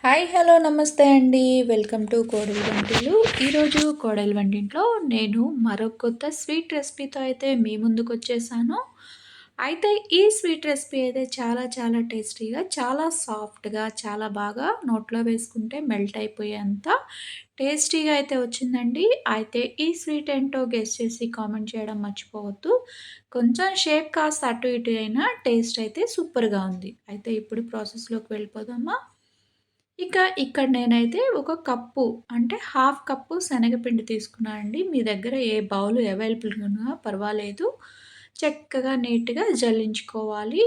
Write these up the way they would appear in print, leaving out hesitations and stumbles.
Hi hello నమస్తే అండి. Welcome to కోడలి వంటిల్లు. ఈరోజు కోడలి వంటింట్లో నేను మరో కొత్త స్వీట్ రెసిపీతో అయితే మీ ముందుకొచ్చేసాను. అయితే ఈ స్వీట్ రెసిపీ అయితే చాలా చాలా టేస్టీగా, చాలా సాఫ్ట్‌గా, చాలా బాగా నోట్లో వేసుకుంటే మెల్ట్ అయిపోయేంత టేస్టీగా అయితే వచ్చిందండి. అయితే ఈ స్వీట్ ఏంటో గెస్ చేసి కామెంట్ చేయడం మర్చిపోవద్దు. కొంచెం షేప్ కాస్త అటు ఇటు అయినా టేస్ట్ అయితే సూపర్‌గా ఉంది. అయితే ఇప్పుడు ప్రాసెస్‌లోకి వెళ్ళిపోదామా? ఇక్కడ నేనైతే ఒక కప్పు అంటే హాఫ్ కప్పు శనగపిండి తీసుకున్నా అండి. మీ దగ్గర ఏ బౌల్ అవైలబుల్‌గా ఉన్నా పర్వాలేదు. చక్కగా నీట్‌గా జల్లించుకోవాలి.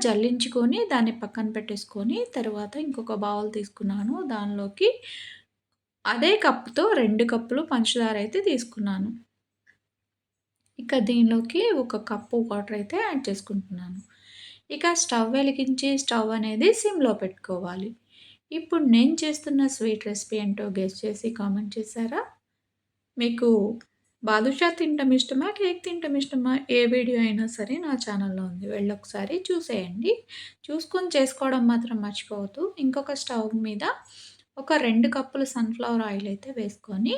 జల్లించుకొని దాన్ని పక్కన పెట్టేసుకొని తర్వాత ఇంకొక బౌల్ తీసుకున్నాను. దానిలోకి అదే కప్పుతో 2 కప్పులు పంచదార అయితే తీసుకున్నాను. దీనిలోకి ఒక కప్పు వాటర్ అయితే యాడ్ చేసుకుంటున్నాను. స్టవ్ వెలిగించి స్టవ్ అనేది సిమ్‌లో పెట్టుకోవాలి. ఇప్పుడు నేను చేస్తున్న స్వీట్ రెసిపీ ఏంటో గెస్ చేసి కామెంట్ చేశారా? మీకు బాదుషా తినటం ఇష్టమా? కేక్ తినటం ఇష్టమా? ఏ వీడియో అయినా సరే నా ఛానల్‌లో ఉంది. వెళ్ళొకసారి చూసేయండి. చూసుకొని చేసుకోవడం మాత్రం మర్చిపోవద్దు. ఇంకొక స్టవ్ మీద ఒక 2 కప్పులు సన్‌ఫ్లవర్ ఆయిల్ అయితే వేసుకొని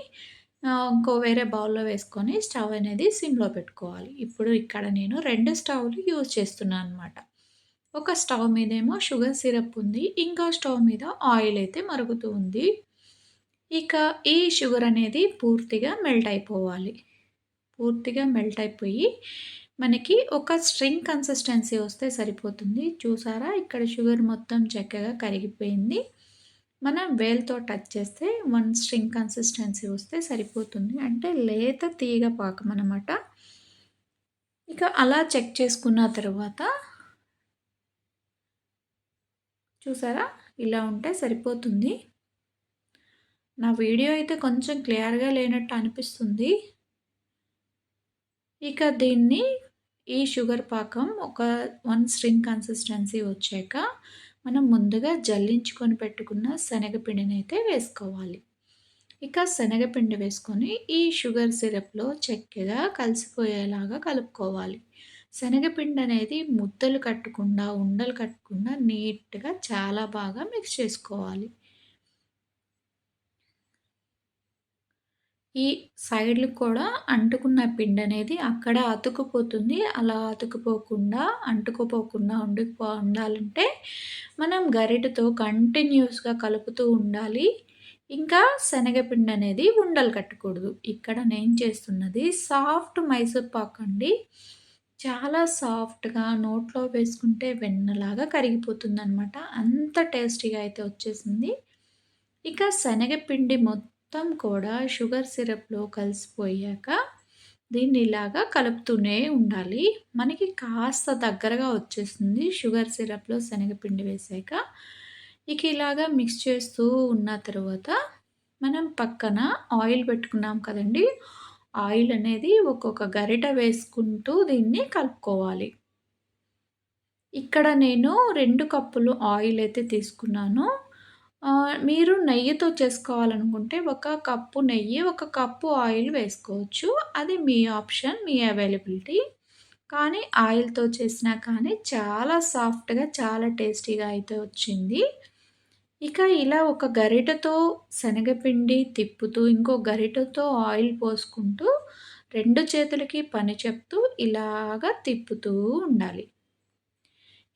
ఇంకో వేరే బౌల్‌లో వేసుకొని స్టవ్ అనేది సిమ్‌లో పెట్టుకోవాలి. ఇప్పుడు ఇక్కడ నేను 2 స్టవ్‌లు యూజ్ చేస్తున్నాననమాట. ఒక స్టవ్ మీదేమో షుగర్ సిరప్ ఉంది. ఇంకో స్టవ్ మీద ఆయిల్ అయితే మరుగుతూ ఉంది. ఇక ఈ షుగర్ అనేది పూర్తిగా మెల్ట్ అయిపోవాలి. పూర్తిగా మెల్ట్ అయిపోయి మనకి ఒక స్ట్రింగ్ కన్సిస్టెన్సీ వస్తే సరిపోతుంది. చూసారా? ఇక్కడ షుగర్ మొత్తం చక్కగా కరిగిపోయింది. మనం వేలుతో టచ్ చేస్తే 1 స్ట్రింగ్ కన్సిస్టెన్సీ వస్తే సరిపోతుంది. అంటే లేత తీగ పాకం అనమాట. అలా చెక్ చేసుకున్న తర్వాత చూసారా? ఇలా ఉంటే సరిపోతుంది. నా వీడియో అయితే కొంచెం క్లియర్‌గా లేనట్టు అనిపిస్తుంది. దీన్ని ఈ షుగర్ పాకం ఒక 1 స్ట్రింగ్ కన్సిస్టెన్సీ వచ్చాక మనం ముందుగా జల్లించుకొని పెట్టుకున్న శనగపిండినైతే వేసుకోవాలి. శనగపిండి వేసుకొని ఈ షుగర్ సిరప్‌లో చక్కగా కలిసిపోయేలాగా కలుపుకోవాలి. శనగపిండి అనేది ముద్దలు కట్టకుండా, ఉండలు కట్టకుండా నీట్‌గా చాలా బాగా మిక్స్ చేసుకోవాలి. ఈ సైడ్‌లు కూడా అంటుకున్న పిండనేది అక్కడ అతుక్కుపోతుంది. అలా అతుక్కుపోకుండా, అంటుకుపోకుండా ఉండాలంటే మనం గరిటెతో కంటిన్యూయస్‌గా కలుపుతూ ఉండాలి. శనగపిండనేది ఉండలు కట్టకూడదు. ఇక్కడ నేను చేస్తున్నది సాఫ్ట్ మైసూర్ పాక్ అండి. చాలా సాఫ్ట్‌గా నోట్లో వేసుకుంటే వెన్నలాగా కరిగిపోతుందనమాట. అంత టేస్టీగా అయితే వచ్చేసింది. శనగపిండి మొత్తం కూడా షుగర్ సిరప్‌లో కలిసిపోయాక దీన్ని ఇలాగా కలుపుతూనే ఉండాలి. మనకి కాస్త దగ్గరగా వచ్చేస్తుంది షుగర్ సిరప్‌లో శనగపిండి వేశాక. ఇలాగా మిక్స్ చేస్తూ ఉన్న తర్వాత మనం పక్కన ఆయిల్ పెట్టుకున్నాం కదండీ! ఆయిల్ అనేది ఒక్కొక్క గరిటె వేసుకుంటూ దీన్ని కలుపుకోవాలి. ఇక్కడ నేను 2 కప్పులు ఆయిల్ అయితే తీసుకున్నాను. మీరు నెయ్యితో చేసుకోవాలనుకుంటే ఒక కప్పు నెయ్యి, ఒక కప్పు ఆయిల్ వేసుకోవచ్చు. అది మీ ఆప్షన్, మీ అవైలబిలిటీ. కానీ ఆయిల్‌తో చేసినా కానీ చాలా సాఫ్ట్‌గా, చాలా టేస్టీగా అయితే వచ్చింది. ఇలా ఒక గరిటెతో శనగపిండి తిప్పుతూ, ఇంకో గరిటెతో ఆయిల్ పోసుకుంటూ 2 చేతులకి పని చెప్తూ ఇలాగా తిప్పుతూ ఉండాలి.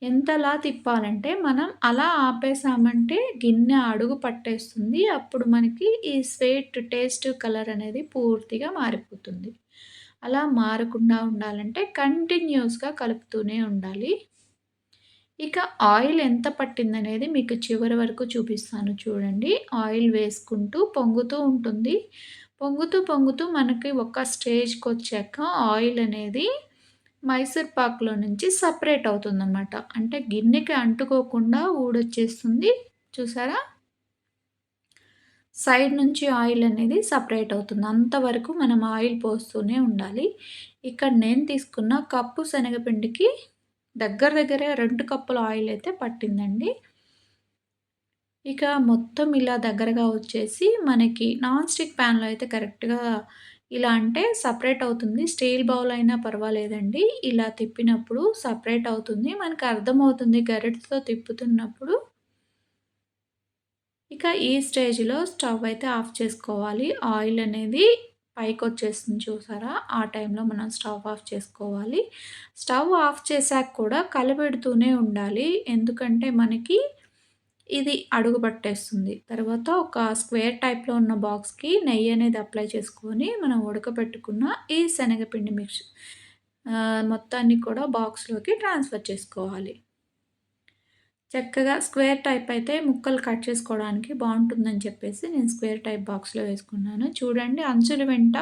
ఎంతలా తిప్పాలంటే మనం అలా ఆపేసామంటే గిన్నె అడుగు పట్టేస్తుంది. అప్పుడు మనకి ఈ స్వీట్ టేస్ట్, కలర్ అనేది పూర్తిగా మారిపోతుంది. అలా మారకుండా ఉండాలంటే కంటిన్యూయస్‌గా కలుపుతూనే ఉండాలి. ఆయిల్ ఎంత పట్టిందనేది మీకు చివరి వరకు చూపిస్తాను చూడండి. ఆయిల్ వేసుకుంటూ పొంగుతూ ఉంటుంది. పొంగుతూ, పొంగుతూ మనకి ఒక స్టేజ్‌కొచ్చాక ఆయిల్ అనేది మైసూర్ పాక్‌లో నుంచి సెపరేట్ అవుతుందనమాట. అంటే గిన్నెకి అంటుకోకుండా ఊడొచ్చేస్తుంది. చూసారా? సైడ్ నుంచి ఆయిల్ అనేది సెపరేట్ అవుతుంది. అంతవరకు మనం ఆయిల్ పోస్తూనే ఉండాలి. నేను తీసుకున్న కప్పు శనగపిండికి దగ్గర 2 కప్పుల ఆయిల్ అయితే పట్టిందండి. మొత్తం ఇలా దగ్గరగా వచ్చేసి మనకి నాన్ స్టిక్ ప్యాన్‌లో అయితే కరెక్ట్‌గా ఇలా అంటే సెపరేట్ అవుతుంది. స్టీల్ బౌల్ అయినా పర్వాలేదండి. ఇలా తిప్పినప్పుడు సెపరేట్ అవుతుంది. మనకు అర్థమవుతుంది గరిటెతో తిప్పుతున్నప్పుడు ఇక ఈ స్టేజ్‌లో స్టవ్ అయితే ఆఫ్ చేసుకోవాలి. ఆయిల్ అనేది పైకొచ్చేస్తుంది చూసారా? ఆ టైంలో మనం స్టవ్ ఆఫ్ చేసుకోవాలి. స్టవ్ ఆఫ్ చేశాక కూడా కలబెడుతూనే ఉండాలి. ఎందుకంటే మనకి ఇది అడుగు పట్టేస్తుంది. తర్వాత ఒక స్క్వేర్ టైప్‌లో ఉన్న బాక్స్‌కి నెయ్యి అనేది అప్లై చేసుకొని మనం ఉడకబెట్టుకున్న ఈ శనగపిండి మొత్తాన్ని కూడా బాక్స్‌లోకి ట్రాన్స్‌ఫర్ చేసుకోవాలి. చక్కగా స్క్వేర్ టైప్ అయితే ముక్కలు కట్ చేసుకోవడానికి బావుంటుందని చెప్పేసి నేను స్క్వేర్ టైప్ బాక్స్‌లో వేసుకున్నాను. చూడండి అంచుల వెంట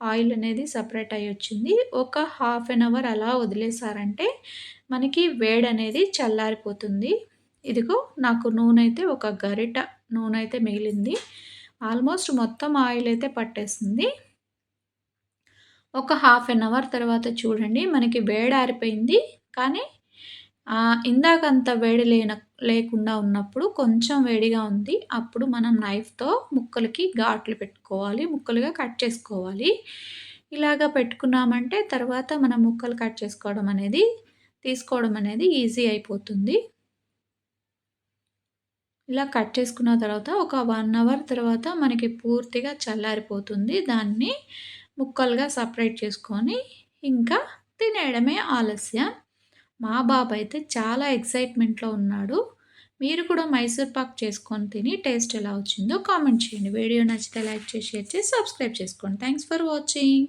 ఆయిల్ అనేది సెపరేట్ అయ్యొచ్చింది. ఒక హాఫ్ ఎన్ అవర్ అలా వదిలేసారంటే మనకి వేడనేది చల్లారిపోతుంది. ఇదిగో నాకు నూనెయితే ఒక గరిట నూనెయితే మిగిలింది. ఆల్మోస్ట్ మొత్తం ఆయిల్ అయితే పట్టేసింది. ఒక హాఫ్ ఎన్ అవర్ తర్వాత చూడండి మనకి వేడారిపోయింది. కానీ ఇందాకంత వేడి లేకుండా ఉన్నప్పుడు కొంచెం వేడిగా ఉంది. అప్పుడు మనం నైఫ్‌తో ముక్కలకి ఘాట్లు పెట్టుకోవాలి. ముక్కలుగా కట్ చేసుకోవాలి. ఇలాగ పెట్టుకున్నామంటే తర్వాత మనం ముక్కలు కట్ తీసుకోవడం అనేది ఈజీ అయిపోతుంది. ఇలా కట్ చేసుకున్న తర్వాత ఒక 1 అవర్ తర్వాత మనకి పూర్తిగా చల్లారిపోతుంది. దాన్ని ముక్కలుగా సెపరేట్ చేసుకొని ఇంకా తినేయడమే ఆలస్యం. మా బాబైతే చాలా ఎక్సైట్‌మెంట్‌లో ఉన్నాడు. మీరు కూడా మైసూర్ పాక్ చేసుకొని తిని టేస్ట్ ఎలా వచ్చిందో కామెంట్ చేయండి. వీడియో నచ్చితే లైక్ చేసి, షేర్ చేసి, సబ్స్క్రైబ్ చేసుకోండి. Thanks for watching.